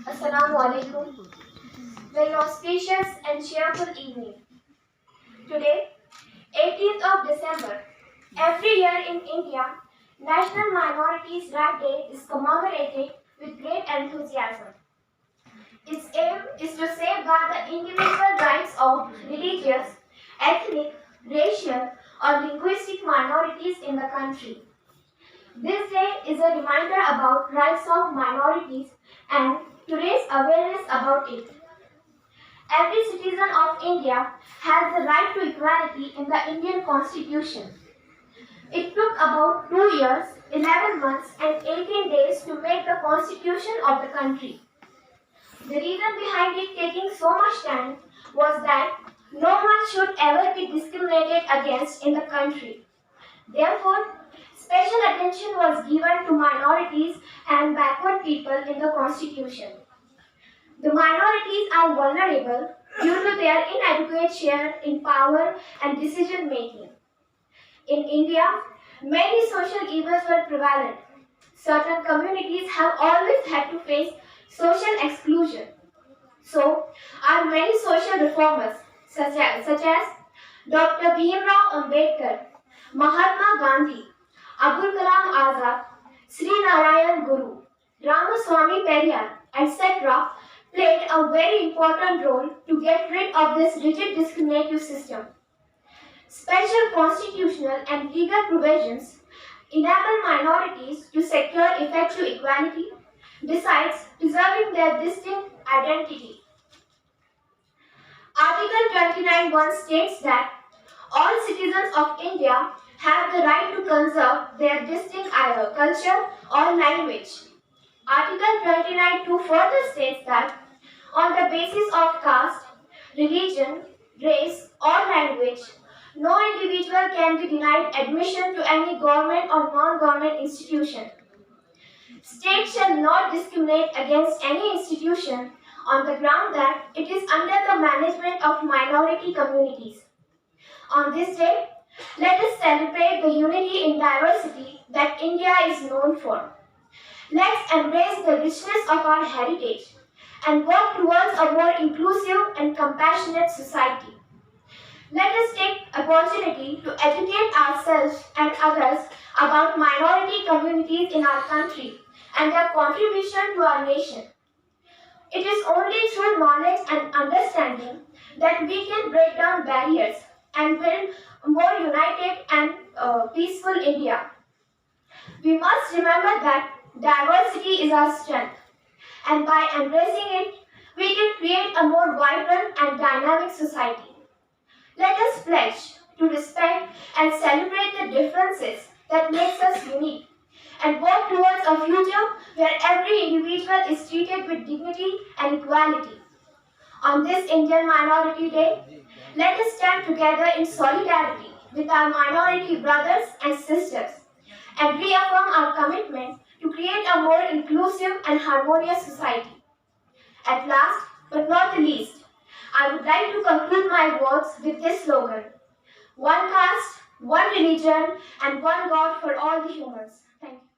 Assalamu alaikum. Very auspicious and cheerful evening. Today, 18th of December, every year in India, National Minorities' Right Day is commemorated with great enthusiasm. Its aim is to safeguard the individual rights of religious, ethnic, racial, or linguistic minorities in the country. This day is a reminder about rights of minorities and to raise awareness about it. Every citizen of India has the right to equality in the Indian Constitution. It took about 2 years, 11 months, and 18 days to make the Constitution of the country. The reason behind it taking so much time was that no one should ever be discriminated against in the country. Therefore, special attention was given to minorities and backward people in the Constitution. The minorities are vulnerable due to their inadequate share in power and decision making. In India, many social evils were prevalent. Certain communities have always had to face social exclusion. So, are many social reformers such as Dr. Bhimrao Ambedkar, Mahatma Gandhi, Abdul Kalam Azad, Sri Narayan Guru, Ramaswamy Periyar, etc. played a very important role to get rid of this rigid discriminative system. Special constitutional and legal provisions enable minorities to secure effective equality besides preserving their distinct identity. Article 29(1) states that all citizens of India have the right to conserve their distinct culture or language. Article 29(2) further states that on the basis of caste, religion, race, or language, no individual can be denied admission to any government or non-government institution. States shall not discriminate against any institution on the ground that it is under the management of minority communities. On this day, let us celebrate the unity in diversity that India is known for. Let's embrace the richness of our heritage and work towards a more inclusive and compassionate society. Let us take opportunity to educate ourselves and others about minority communities in our country and their contribution to our nation. It is only through knowledge and understanding that we can break down barriers and build a more united and peaceful India. We must remember that diversity is our strength, and by embracing it, we can create a more vibrant and dynamic society. Let us pledge to respect and celebrate the differences that makes us unique and work towards a future where every individual is treated with dignity and equality. On this Indian Minority Day, let us stand together in solidarity with our minority brothers and sisters and reaffirm our commitment to create a more inclusive and harmonious society. At last, but not the least, I would like to conclude my words with this slogan: one caste, one religion, and one God for all the humans. Thank you.